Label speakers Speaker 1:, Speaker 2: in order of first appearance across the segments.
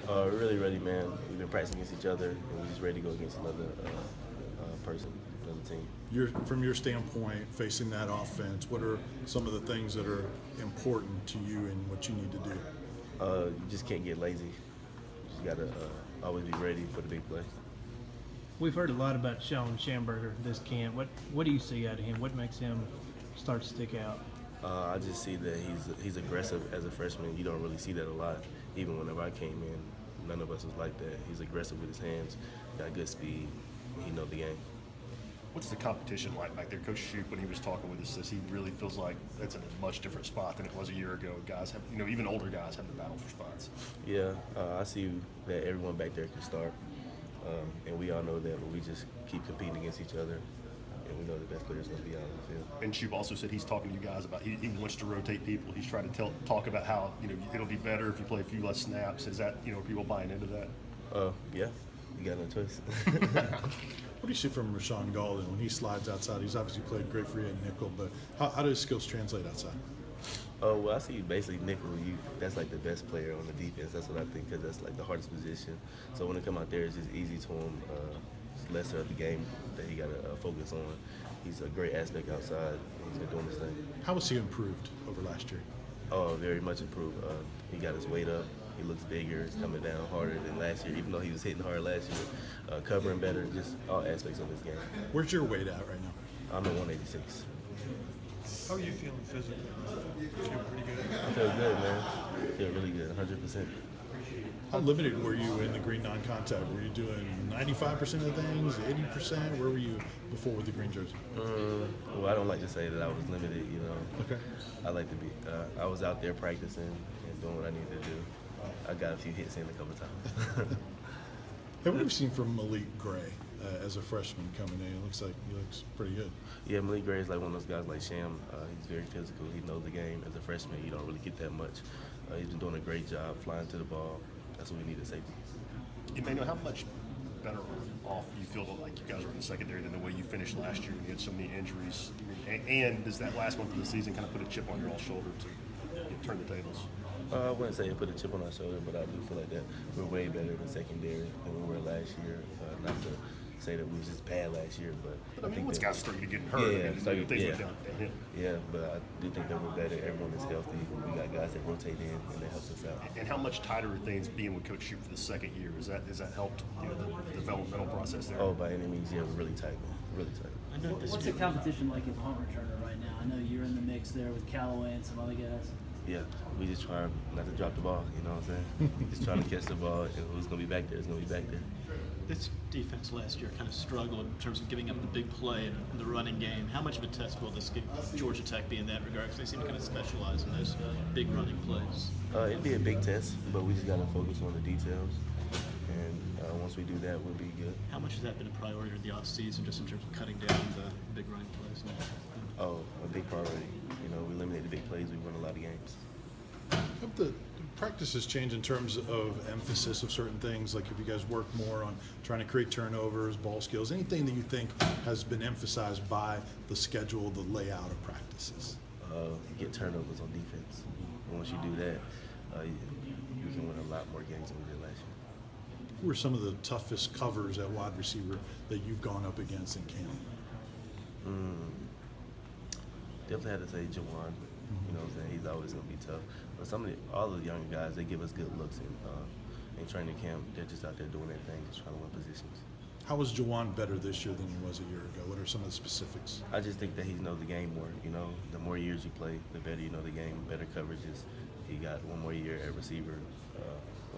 Speaker 1: Really ready, man. We've been practicing against each other, and we're just ready to go against another person, another team.
Speaker 2: From your standpoint, facing that offense, what are some of the things that are important to you and what you need to do?
Speaker 1: You just can't get lazy. You just gotta always be ready for the big play.
Speaker 3: We've heard a lot about Sean Schamberger this camp. What do you see out of him? What makes him start to stick out?
Speaker 1: I just see that he's aggressive as a freshman. You don't really see that a lot. Even whenever I came in, none of us was like that. He's aggressive with his hands, got good speed. He knows the game.
Speaker 4: What's the competition like back there? Coach Shoup, when he was talking with us, says he really feels like that's in a much different spot than it was a year ago. Guys have, even older guys have to battle for spots.
Speaker 1: Yeah, I see that everyone back there can start, and we all know that, but we just keep competing against each other, and we know the best players going to be out on the field.
Speaker 4: And Shoup also said he's talking to you guys about he wants to rotate people. He's trying to talk about how it'll be better if you play a few less snaps. Is that are people buying into that?
Speaker 1: Yeah, you got no choice.
Speaker 2: What do you see from Rashawn Golden when he slides outside? He's obviously played great for you at nickel, but how do his skills translate outside?
Speaker 1: Oh, well, I see basically nickel. That's like the best player on the defense. That's what I think, because that's like the hardest position. So when it come out there, it's just easy to him. It's lesser of the game that he got to focus on. He's a great aspect outside. He's been doing his thing.
Speaker 2: How has he improved over last year?
Speaker 1: Oh, very much improved. He got his weight up. He looks bigger. He's coming down harder than last year, even though he was hitting hard last year. Covering better, just all aspects of his game.
Speaker 2: Where's your weight at right now?
Speaker 1: I'm at 186.
Speaker 5: How are you feeling physically? You feel pretty good?
Speaker 1: I feel good, man. I feel really good, 100%.
Speaker 2: How limited were you in the green non-contact? Were you doing 95% of things, 80%? Where were you before with the green jersey?
Speaker 1: Well, I don't like to say that I was limited,
Speaker 2: Okay.
Speaker 1: I like to be. I was out there practicing and doing what I needed to do. I got a few hits in a couple times.
Speaker 2: Hey, what have you seen from Malik Gray as a freshman coming in? It looks like he looks pretty good.
Speaker 1: Yeah, Malik Gray is like one of those guys like Sham. He's very physical. He knows the game. As a freshman, you don't really get that much. He's been doing a great job flying to the ball. That's what we need at safety.
Speaker 4: Emmanuel, how much better off you feel like you guys are in the secondary than the way you finished last year when you had so many injuries? And does that last month of the season kind of put a chip on your all shoulder to turn the tables?
Speaker 1: I wouldn't say it put a chip on our shoulder, but I do feel like that we're way better in secondary than we were last year. Not to say that we was just bad last year, but
Speaker 4: I mean, once guys started getting hurt,
Speaker 1: yeah, but I do think that we're better. Everyone is healthy. We got guys that rotate in, and that helps us out.
Speaker 4: And how much tighter are things being with Coach Shoup for the second year? Has that helped the developmental process there?
Speaker 1: Oh, by any means, yeah, we're really tight, man. Really tight.
Speaker 6: What's the competition like at punt returner right now? I know you're in the mix there with Callaway and some other guys.
Speaker 1: Yeah, we just trying not to drop the ball, you know what I'm saying? Just trying to catch the ball, and who's going to be back there is going to be back there.
Speaker 7: This defense last year kind of struggled in terms of giving up the big play and the running game. How much of a test will this give Georgia Tech be in that regard? Because they seem to kind of specialize in those big running plays.
Speaker 1: It'll be a big test, but we just got to focus on the details. And once we do that, we'll be good.
Speaker 7: How much has that been a priority in the offseason, just in terms of cutting down the big running plays?
Speaker 1: Oh, a big priority. We eliminate the big plays, we win a lot of games.
Speaker 2: Have the practices change in terms of emphasis of certain things? Like if you guys work more on trying to create turnovers, ball skills, anything that you think has been emphasized by the schedule, the layout of practices?
Speaker 1: Get turnovers on defense. And once you do that, you can win a lot more games than we did last year.
Speaker 2: Who are some of the toughest covers at wide receiver that you've gone up against in camp?
Speaker 1: Definitely had to say Jawan. You know what I'm saying? He's always going to be tough. But all the younger guys, they give us good looks in training camp. They're just out there doing their thing, just trying to win positions.
Speaker 2: How was Jawan better this year than he was a year ago? What are some of the specifics?
Speaker 1: I just think that he knows the game more. The more years you play, the better you know the game, better coverages. He got one more year at receiver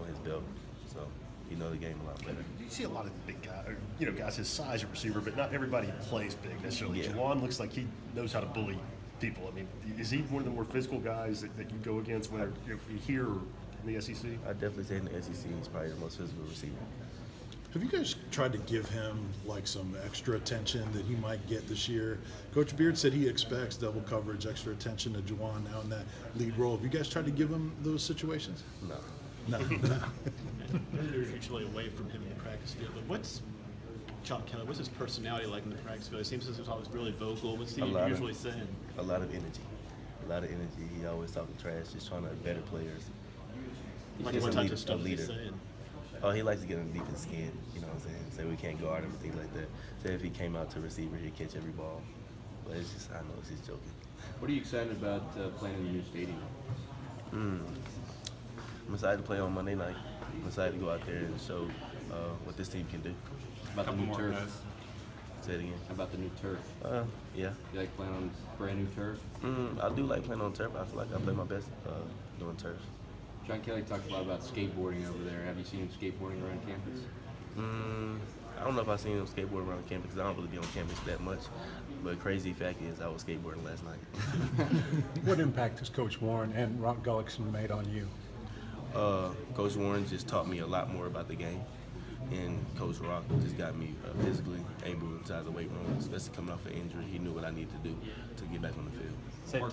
Speaker 1: on his belt. So he knows the game a lot better.
Speaker 4: You see a lot of big guys, guys his size at receiver, but not everybody plays big necessarily.
Speaker 1: Yeah.
Speaker 4: Jawan looks like he knows how to bully people. I mean, is he one of the more physical guys that you go against when you're here or in the SEC?
Speaker 1: I'd definitely say in the SEC he's probably the most physical receiver.
Speaker 2: Have you guys tried to give him like some extra attention that he might get this year? Coach Beard said he expects double coverage, extra attention to Jawan now in that lead role. Have you guys tried to give him those situations?
Speaker 1: No.
Speaker 7: They're usually away from him in the practice field, but what's Chop Kelly, what's his personality like in the practice field? It seems as if he's always really vocal. What's he usually saying?
Speaker 1: A lot of energy. A lot of energy. He always talking trash, just trying to better players.
Speaker 7: Like what type of stuff is he saying?
Speaker 1: Oh, he likes to get on the defense skin, you know what I'm saying? Say we can't guard him and things like that. Say if he came out to receiver, he'd catch every ball. But it's just, I know it's just joking.
Speaker 8: What are you excited about playing in the new stadium?
Speaker 1: I'm excited to play on Monday night. I'm excited to go out there and show what this team can do.
Speaker 8: How about the new turf?
Speaker 1: Say it again.
Speaker 8: How about the new turf?
Speaker 1: Yeah.
Speaker 8: You like playing on brand new turf?
Speaker 1: I do like playing on turf. I feel like I play my best doing turf.
Speaker 8: John Kelly talks a lot about skateboarding over there. Have you seen him skateboarding around campus?
Speaker 1: I don't know if I've seen him skateboard around campus because I don't really be on campus that much. But crazy fact is I was skateboarding last night.
Speaker 9: What impact has Coach Warren and Rock Gullickson made on you?
Speaker 1: Coach Warren just taught me a lot more about the game. And Coach Rock just got me physically able inside the weight room, especially coming off an injury. He knew what I needed to do to get back on the field.